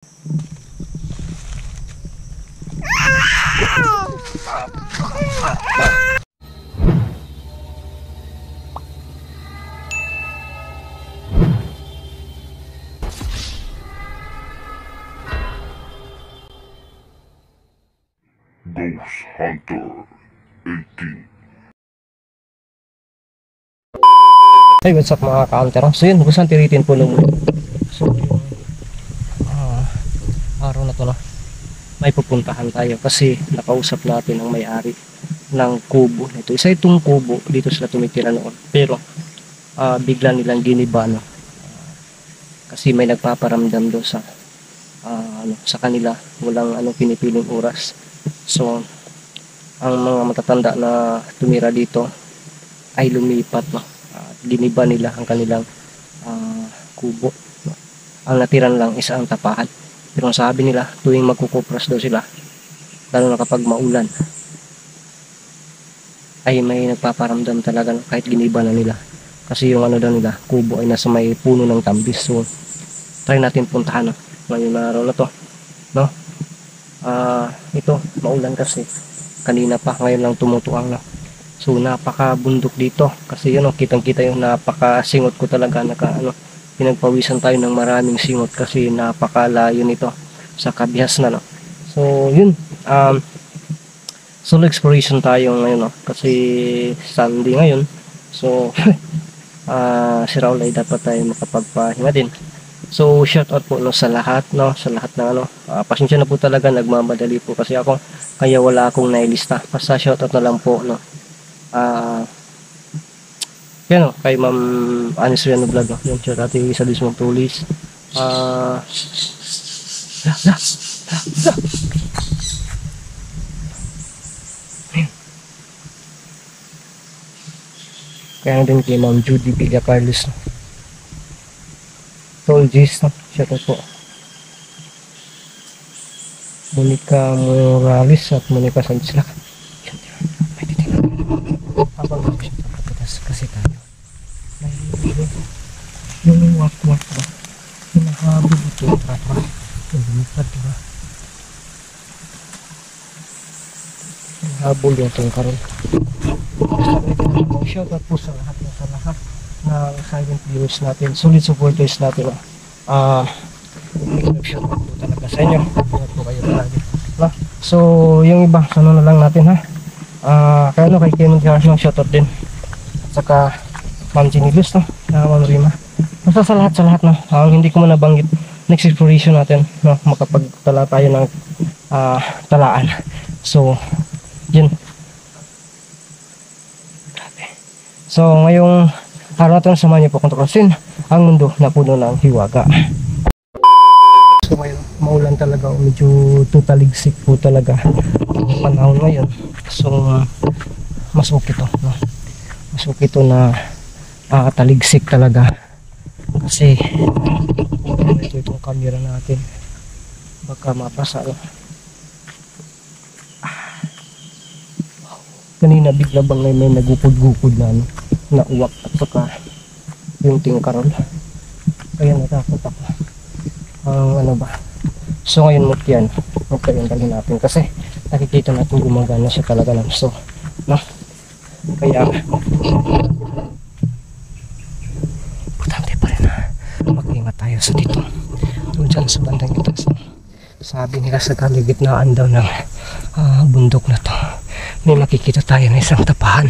Ghost Hunter 18. Hey, what's up mga ka-hunter? So yun, gusto tiritin po nung so yung araw na to na may pupuntahan tayo kasi nakausap natin ang may-ari ng kubo nito. Isa itong kubo, dito sila tumitira noon, pero bigla nilang giniba, no? Kasi may nagpaparamdam doon sa sa kanila, walang pinipiling oras. So ang mga matatanda na tumira dito ay lumipat, no? Giniba nila ang kanilang kubo, no? Ang natiran lang isa ang tapahan, pero ang sabi nila tuwing magkukupras daw sila, lalo na kapag maulan, ay may nagpaparamdam talaga, no? Kahit giniba na nila, kasi yung daw nila kubo ay nasa may puno ng tambis. So try natin puntahan, no? Ngayon na araw na to, no? Ito maulan kasi kanina pa, ngayon lang tumutuang, no? So napakabundok dito kasi yun, kitang kita yung napakasingot ko talaga, pinagpawisan tayo ng maraming singot kasi napakalayo nito sa kabihas na, no? So yun, solo exploration tayo ngayon, no? Kasi Sunday ngayon, so si Raul ay dapat tayo makapagpahinga din. So shout out po, no, sa lahat, no, sa lahat ng pasensya na po talaga, nagmamadali po kasi ako, kaya wala akong nailista. Basta shout out na lang po, no. Yan, no, kay Ma'am Anis Riano Vlog, no. Yan, shout out sa Dismong Tulis. Kaya din kay Ma'am Judy Villa Carlos, no. Solgis, no? Shout out po. Monica Morales at Monica Sanchez. May titingnan. Habang nagsipapitas kasi tayo, may yung wak-wak ba? Hinahabol ito yung trapa. Yung lumipad, diba? Hinahabol yung tungkaron. Shout out po sa lahat ng silent viewers natin, solid supporters natin, shout out po talaga sa inyo. Ingat po kayo talaga, no? So yung iba, sana na lang natin, ha? Kaya kay Kemon Garcia, shout out din, at saka Ma'am Jinilus, no? Ma'am Rima, basta sa lahat, no? Hindi ko man nabanggit, next exploration natin, no? Makapagtala tayo ng talaan. So yun. So ngayong araw natin, samahan niyo po kung tuklasin ang mundo na puno ng hiwaga. So ngayon, maulan talaga, medyo tutaligsik po talaga ang panahon ngayon. So mas okay to, no? Mas okay to na taligsik talaga kasi ito itong camera natin, baka mapasa, no? Kanina bigla bang may nagupod-gupod na uwak at saka yung tingkarol, kaya natakot ako. So ngayon mutyan dalhin natin kasi nakikita natin gumagana siya talaga lang. So no, kaya importante pa rin na mag-ingat tayo sa dito, doon dyan sa bandang ito. So, sabi nila sa kaligitnaan daw ng bundok na to, may makikita tayo na isang tapahan.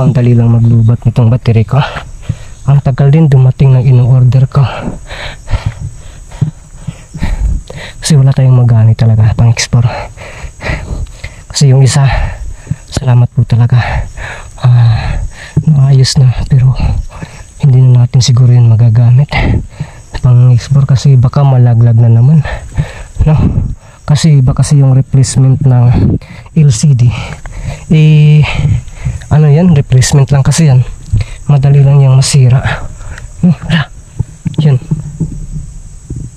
Ang dali lang maglubat nitong battery ko. Ang tagal din dumating ng ino-order ko kasi wala tayong magamit talaga pang explore. Kasi yung isa, salamat po talaga, naayos na, pero hindi na natin siguro yun magagamit pang explore kasi baka malaglag na naman, no? Kasi iba kasi yung replacement ng LCD, yan, replacement lang kasi yan, madali lang yung masira, no? Yun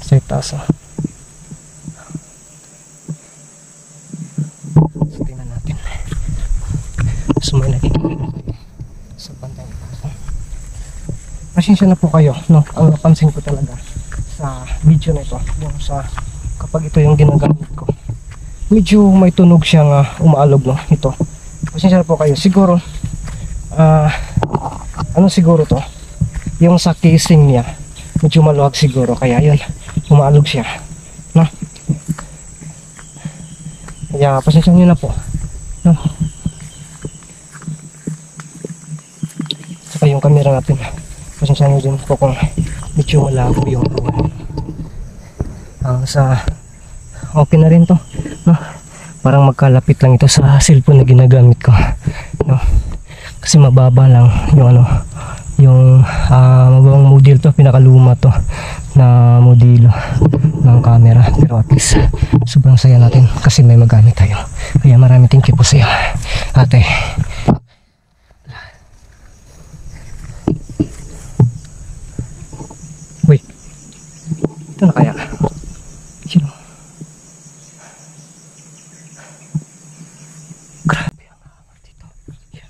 sa itaas, so tingnan natin. So may nakikita pasensya na po kayo, no? Ang napansin ko talaga sa video na ito, yung sa kapag ito yung ginagamit ko, medyo may tunog siyang umaalog, no? Ito, pasensya na po kayo. Siguro ano siguro to, yung sa casing niya medyo maluwag siguro, kaya yun, umaalog siya, no? Kaya pasensya nyo na po, no? Saka yung camera natin, pasensya nyo din po kung medyo malabo yung okay na rin to, no? Parang magkalapit lang ito sa cellphone na ginagamit ko, no? Kasi mababa lang yung yung mababang model to, pinakaluma to na modelo ng camera, pero at least sobrang saya natin kasi may magamit tayo. Kaya maraming thank you po sa iyo, ate. Uy, ito na kaya? Sino? Grabe ang hangat dito. Yan.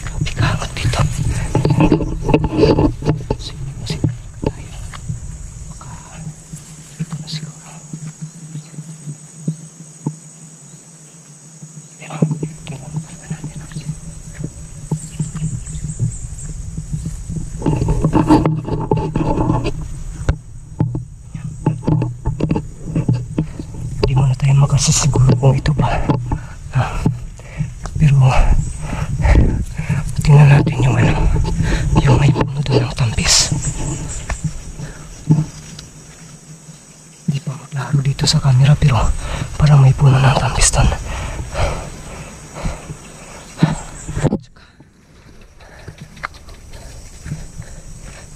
Grabe ka hangat dito. Sige tayo. Baka ito na siguro. Pero tingnan mo pa natin. Hindi mo na tayo magkasisiguro kung ito ba, pero tingnan natin yung yung may puno doon ng tampis. Hindi pa maklaro dito sa camera, pero parang may puno ng tampis doon.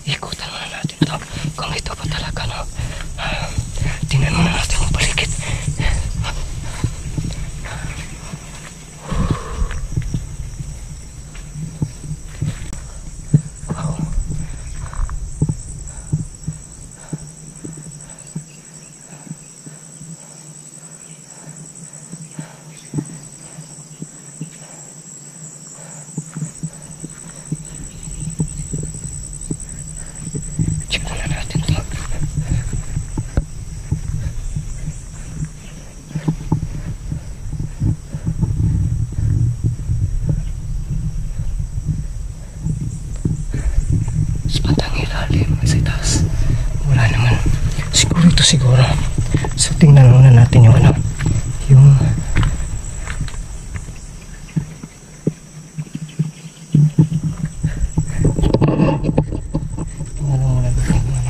Ikutan muna natin to kung ito pa talaga, no? Tingnan muna natin yung paligid. Wow. Check muna natin to. Sa bandang ilalim, sa itaas, wala naman. Siguro ito siguro. So tingnan muna natin yung yung tingnan muna natin yung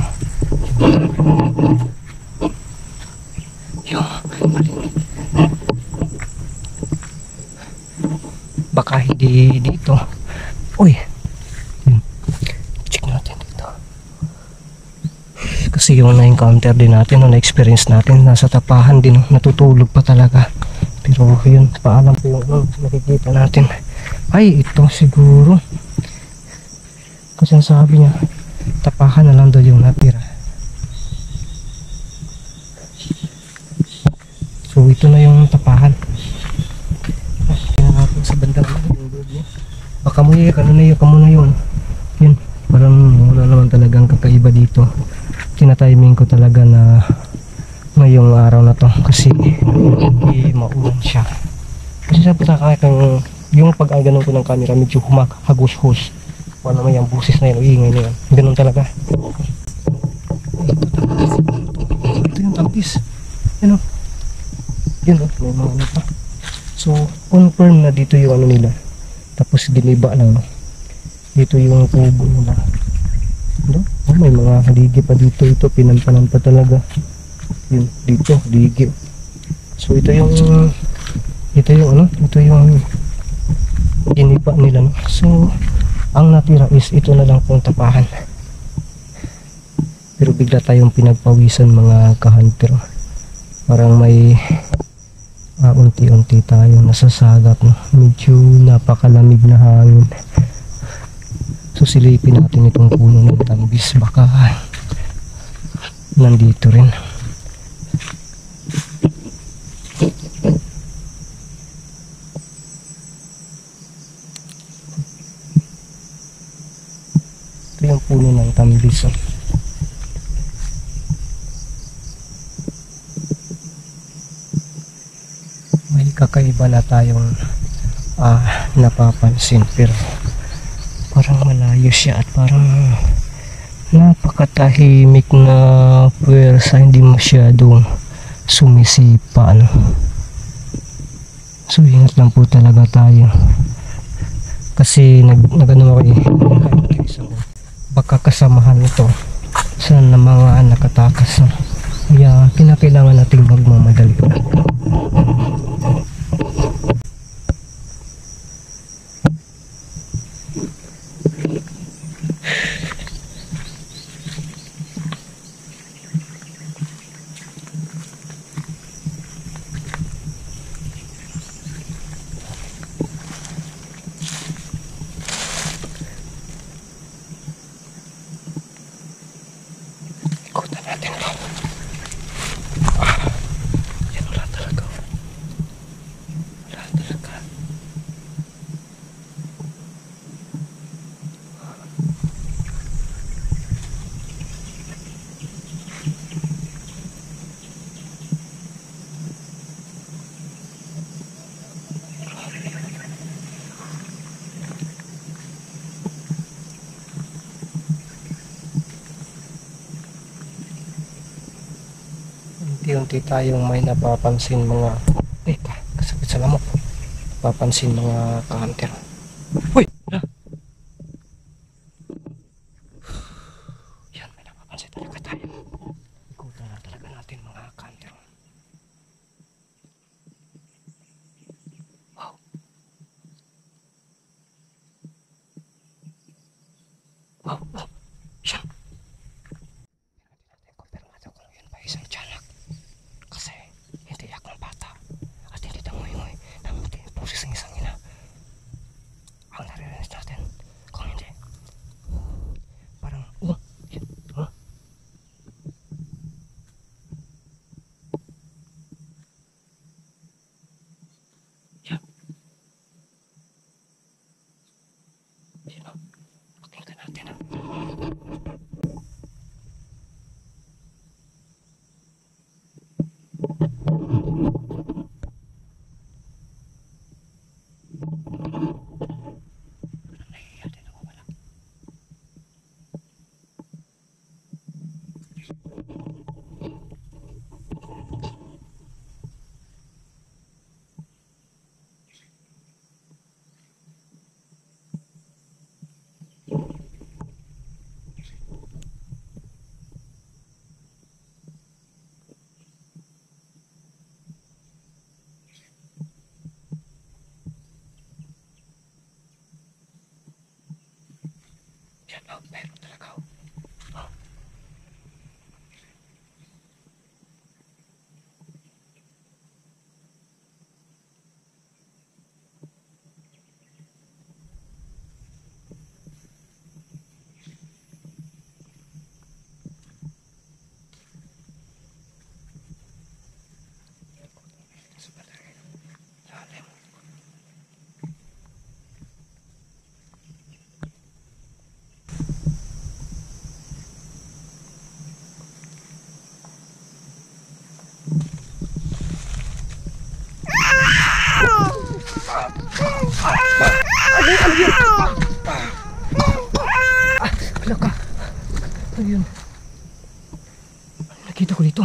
baka hindi dito. Uy, check natin dito. Kasi yung na-encounter din natin, na-experience natin, nasa tapahan din, natutulog pa talaga. Pero yun, paalam po yung nakikita natin. Ay, ito siguro. Kasi ang sabi niya, tapahan na lang daw yung natira. So ito na yung tapahan. Tingnan natin sa bandang yung loob niya. Baka mo yun, yun, parang wala naman talagang kakaiba dito. Tinatiming ko talaga na ngayong araw na to kasi maulan siya. Kasi sa pagkakakang yung pag-aganon ko ng camera medyo humahagos-hos. Wala naman yung busis na yun o ingay na yun. Ganun talaga. Ito yung tampis. Yan o. Yun o, may mga ano pa. So confirm na dito yung nila. Tapos giniba lang, no? Dito yung tubo nila, no? Oh, may mga haligi pa dito. Ito pinampanan pa talaga. Yun, dito haligi. So ito yung ito yung giniba nila, no? So ang natira is ito na lang pong tapahan. Pero bigla tayong pinagpawisan mga ka-hunter. Parang may unti-unti tayong nasasagap, no? Medyo napakalamig na hangin. So silipin natin itong puno ng tambis, baka nandito rin. puno ng tambis. Oh. May kakaiba na tayong napapansin, pero parang malayo siya at parang napakatahimik na puwersa, hindi masyadong sumisipa, ano. So ingat lang po talaga tayo kasi nagano ako baka kasamahan ito sa mga nakatakas, no? Kaya kinakailangan nating magmamadali. Ikutan natin ito. Yan, wala talaga. Wala talaga. Unti-unti tayong may napapansin mga kasabit sa lamok. Napapansin mga ka-hunter. Uy! Yan, may napapansin talaga tayo. Ikutan na talaga natin mga ka-hunter. Wow! Wow! Wow! Yan! Kumpirmado kung yun ba isang tiyanak. Kasi hindi yak ng bata at hindi tangoy-ngoy ng pusis ng isang ina ang naririnig natin. Kung hindi, parang yan, yan, yan, pakinggan natin. Yan, meron talaga. Wala ka. Ano yun? Nakita ko dito.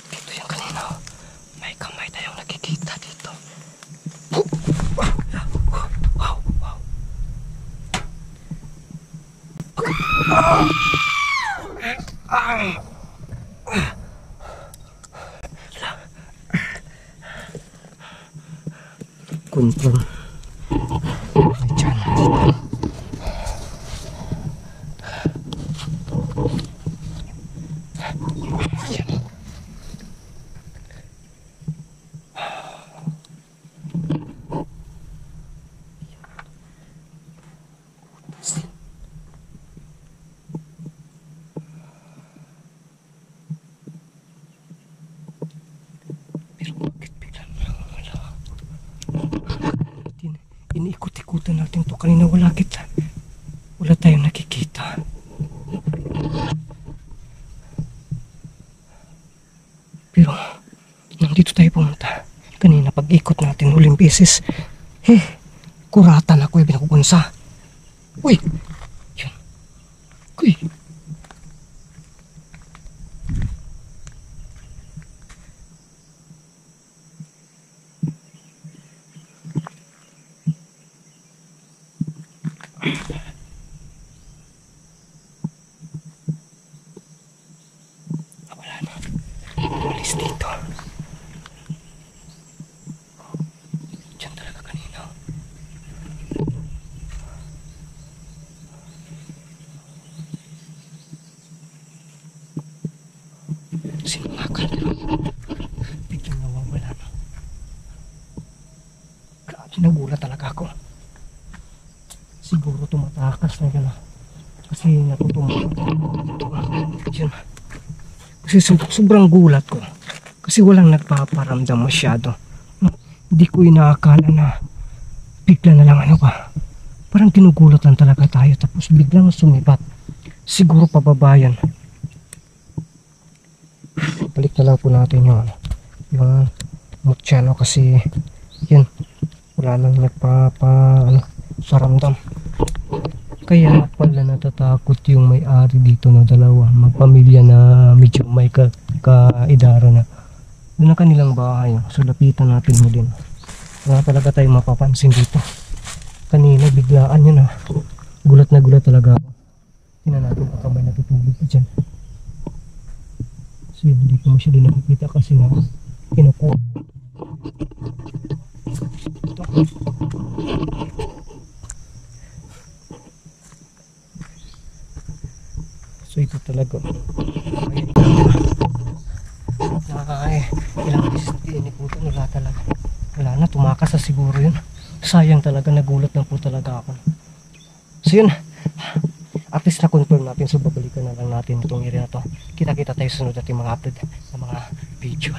Dito yung kanina. May kamay tayong nakikita dito. Wow. Wow. Confirm. May tiyan. Ayan. Pero bakit biglang wala? Iniikot-ikutan Lapitan natin to. Kanina wala kita. Wala tayong nakikita. Pero, nandito tayo pumunta. Kanina pag-ikot natin huling beses. Kuratan ako yung pinakukunsa. Uy! Yun. Uy! Wala na. Umalis dito. Diyan talaga kanina. Sinumakan. Biglang nawawala na. Grabe, nagulat talaga ako. Siguro tumatakas na yun kasi natutumba yun. Kasi sobrang gulat ko kasi walang nagpaparamdam masyado. Hindi ko inaakala na bigla na lang parang ginugulat lang talaga tayo tapos biglang sumipat. Siguro pababa yan. Balik na lang po natin yung mutya kasi yun wala nang paramdam. Kaya pala natatakot yung may-ari dito na dalawa, magpamilya na medyo may kaedara na. Doon ang kanilang bahay, so lapitan natin mo din. Wala talaga tayong mapapansin dito. Kanina biglaan yun gulat na gulat talaga ako. Tingnan natin baka may natutulog pa dyan. So yun, hindi ko masyado nakikita kasi na kinukuha. Ito. So ito talaga ilang beses na tinikutan, wala talaga, wala na, tumakas na siguro yun. Sayang talaga, nagulat lang po talaga ako. So yun, at least na confirm natin, so babalikan na lang natin itong area na to. Kita kita tayo sunod natin mga upload ng mga video.